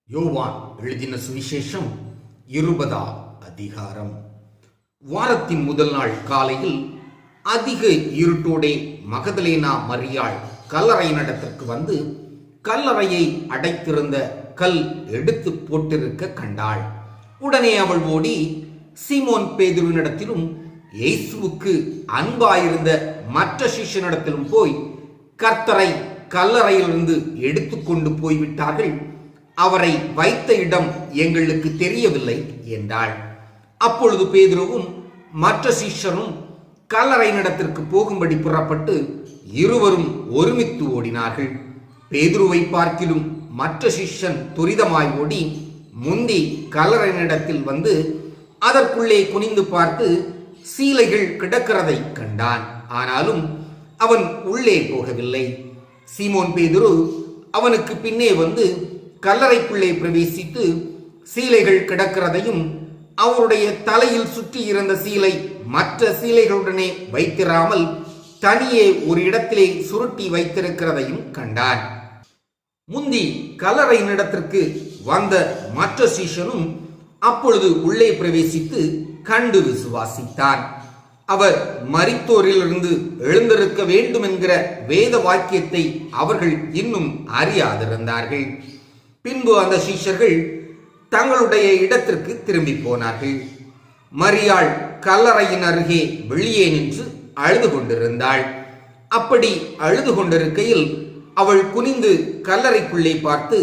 யோவான் எழுதின சுவிசேஷம் 20ஆம் அதிகாரம். வாரத்தின் முதல் நாள் காலையில் அதிக இருட்டோடே மகதலேனா மரியாள் கல்லறை நடத்திற்கு வந்து கல்லறையை அடைத்திருந்த கல் எடுத்து போட்டிருக்க கண்டாள். உடனே அவள் ஓடி சீமோன் பேதுருவினிடத்திலும் இயேசுவுக்கு அன்பாயிருந்த மற்ற சிஷ்யனிடத்திலும் போய், கர்த்தரை கல்லறையிலிருந்து எடுத்துக்கொண்டு போய்விட்டார்கள், அவரை வைத்த இடம் எங்களுக்கு தெரியவில்லை என்றாள். அப்பொழுது பேதுருவும் மற்ற சீஷரும் கல்லறை நடத்திற்கு போகும்படி புறப்பட்டு இருவரும் ஒருமித்து ஓடினார்கள். பேதுருவை பார்க்கிலும் மற்ற சிஷ்யன் துரிதமாய் ஓடி முந்தி கல்லறை நடத்தில் வந்து அதற்குள்ளே குனிந்து பார்த்து சீலைகள் கிடக்கிறதை கண்டான். ஆனாலும் அவன் உள்ளே போகவில்லை. சீமோன் பேதுரு அவனுக்கு பின்னே வந்து கல்லறைக்குள்ளே பிரவேசித்து சீலைகள் கிடக்கிறதையும் அவருடைய தலையில் சுற்றி இருந்த சீலை மற்ற சீலைகளுடனே வைத்திராமல் தனியே ஒரு இடத்திலே சுருட்டி வைத்திருக்கிறதையும் கண்டான். முந்தி கல்லறை இடத்திற்கு வந்த மற்ற சீஷனும் அப்பொழுது உள்ளே பிரவேசித்து கண்டு விசுவாசித்தான். அவர் மரித்தோரிலிருந்து எழுந்திருக்க வேண்டும் என்கிற வேத வாக்கியத்தை அவர்கள் இன்னும் அறியாதிருந்தார்கள். பின்பு அந்த சீஷர்கள் தங்களுடைய இடத்திற்கு திரும்பி போனார்கள். மரியாள் கல்லறையின் அருகே வெளியே நின்று அழுது கொண்டிருந்தாள். அப்படி அழுது கொண்டிருக்கையில் அவள் குனிந்து கல்லறைக்குள்ளே பார்த்து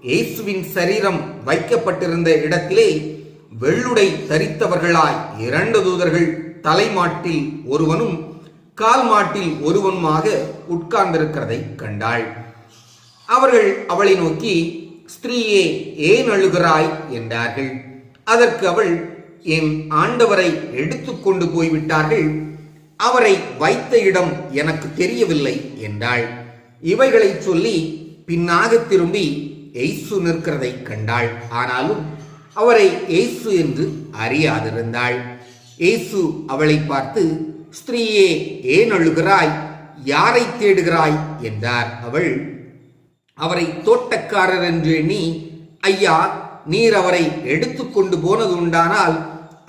இயேசுவின் சரீரம் வைக்கப்பட்டிருந்த இடத்திலே வெள்ளுடை தரித்தவர்களாய் 2 தூதர்கள் தலைமாட்டில் ஒருவனும் கால் மாட்டில் ஒருவனுமாக உட்கார்ந்திருக்கிறதை கண்டாள். அவர்கள் அவளை நோக்கி, ஸ்திரீயே, ஏன் அழுகிறாய் என்றார்கள். அதற்கு அவள், என் ஆண்டவரை எடுத்துக்கொண்டு போய்விட்டார்கள், அவரை வைத்த இடம் எனக்கு தெரியவில்லை என்றாள். இவைகளை சொல்லி பின்னாக திரும்பி இயேசு நிற்கிறதை கண்டாள். ஆனாலும் அவரை இயேசு என்று அறியாதிருந்தாள். இயேசு அவளை பார்த்து, ஸ்திரீயே, ஏன் அழுகிறாய், யாரை தேடுகிறாய் என்றார். அவள், அவரை தோட்டக்காரர் என்று எண்ணி, ஐயா, நீர் அவரை எடுத்துக்கொண்டு போனது உண்டானால்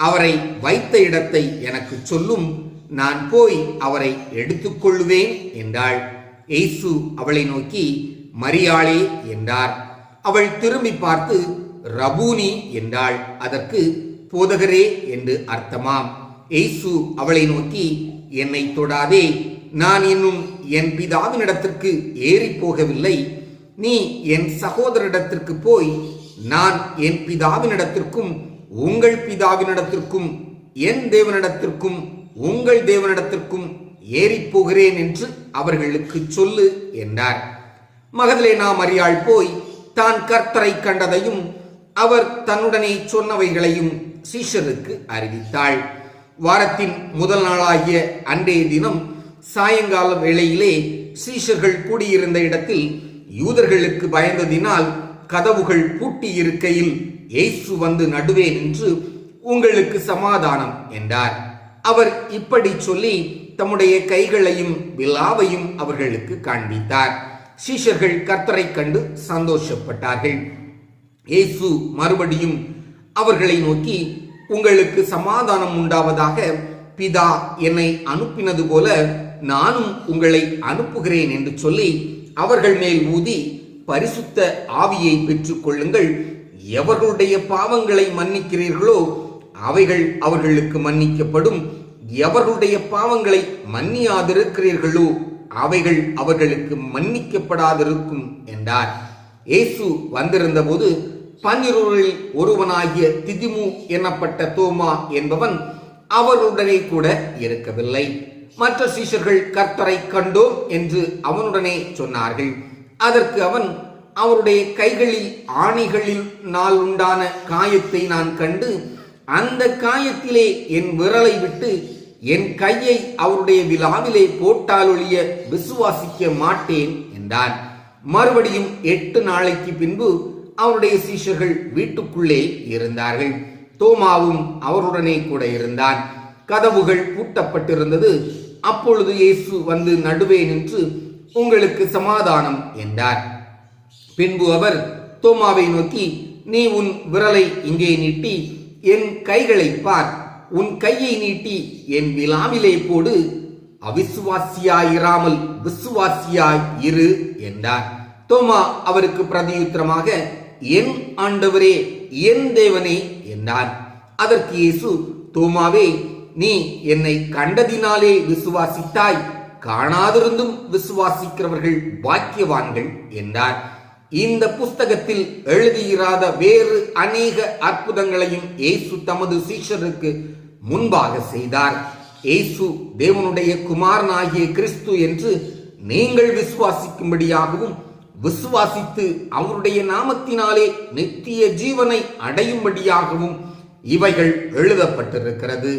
அவரை வைத்த இடத்தை எனக்கு சொல்லும், நான் போய் அவரை எடுத்துக்கொள்ளுவேன் என்றாள். இயேசு அவளை நோக்கி, மரியாளே என்றார். அவள் திரும்பி பார்த்து ரபூனி என்றாள். அதற்கு போதகரே என்று அர்த்தமாம். இயேசு அவளை நோக்கி, என்னை தொடாதே, நான் இன்னும் என் பிதாவினிடத்திற்கு ஏறி போகவில்லை. நீ என் சகோதரிடத்திற்கு போய், நான் என் பிதாவினிடத்திற்கும் உங்கள் பிதாவினிடத்திற்கும் என் தேவனிடத்திற்கும் உங்கள் தேவனிடத்திற்கும் ஏறி போகிறேன் என்று அவர்களுக்கு சொல்லு என்றார். மகதலேனா மரியாள் போய் தான் கர்த்தரை கண்டதையும் அவர் தன்னுடனே சொன்னவைகளையும் சீஷருக்கு அறிவித்தாள். வாரத்தின் முதல் நாளாகிய அன்றைய தினம் சாயங்கால வேளையிலே சீஷர்கள் கூடியிருந்த இடத்தில் யூதர்களுக்கு பயந்ததினால் கதவுகள் பூட்டி இருக்கையில் இயேசு வந்து நடுவே நின்று, உங்களுக்கு சமாதானம் என்றார். அவர் இப்படி சொல்லி தம்முடைய கைகளையும் விலாவையும் அவர்களுக்கு காண்பித்தார். சீஷர்கள் கர்த்தரை கண்டு சந்தோஷப்பட்டார்கள். இயேசு மறுபடியும் அவர்களை நோக்கி, உங்களுக்கு சமாதானம் உண்டாவதாக, பிதா என்னை அனுப்பினது போல நானும் உங்களை அனுப்புகிறேன் என்று சொல்லி அவர்கள் மேல் ஊதி, பரிசுத்த ஆவியை பெற்றுக் கொள்ளுங்கள். எவர்களுடைய பாவங்களை மன்னிக்கிறீர்களோ அவைகள் அவர்களுக்கு மன்னிக்கப்படும், எவர்களுடைய பாவங்களை மன்னியாதிருக்கிறீர்களோ அவைகள் அவர்களுக்கு மன்னிக்கப்படாதிருக்கும் என்றார். இயேசு வந்திருந்த போது 12 ஒருவனாகிய திதிமு எனப்பட்ட தோமா என்பவன் அவருடனே கூட இருக்கவில்லை. மற்ற சீஷர்கள் கர்த்தரை கண்டோம் என்று அவனுடனே சொன்னார்கள். அதற்கு அவன், அவருடைய கைகளில் ஆணிகளில் நாள் உண்டான காயத்தை நான் கண்டு அந்த காயத்திலே என் விரலை விட்டு என் கையை அவருடைய விலாவிலே போட்டாலொழிய விசுவாசிக்க மாட்டேன் என்றான். மறுபடியும் 8 நாளைக்கு பின்பு அவருடைய சீஷர்கள் வீட்டுக்குள்ளே இருந்தார்கள். தோமாவும் அவருடனே கூட இருந்தான். கதவுகள் பூட்டப்பட்டிருந்தது. அப்பொழுது இயேசு வந்து நடுவே நின்று, உங்களுக்கு சமாதானம் என்றார். பின்பு அவர் தோமாவை நோக்கி, நீ உன் விரலை இங்கே நீட்டி என் கைகளை பார், உன் கையை நீட்டி என் விலாவிலே போடு, அவிசுவாசியாயிராமல் விசுவாசியாய் இரு என்றார். தோமா அவருக்கு பிரதியுத்தரமாக, என் ஆண்டவரே, என் தேவனே என்றார். அதற்கு இயேசு, தோமாவே, நீ என்னை கண்டதினாலே விசுவாசித்தாய், காணாதிருந்தும் விசுவாசிக்கிறவர்கள் பாக்கியவான்கள் என்றார். இந்த புஸ்தகத்தில் எழுதியிராத வேறு அநேக அற்புதங்களையும் இயேசு தமது சீஷருக்கு முன்பாக செய்தார். இயேசு தேவனுடைய குமாரனாகிய கிறிஸ்து என்று நீங்கள் விசுவாசிக்கும்படியாகவும், விசுவாசித்து அவருடைய நாமத்தினாலே நித்திய ஜீவனை அடையும்படியாகவும் இவைகள் எழுதப்பட்டிருக்கிறது.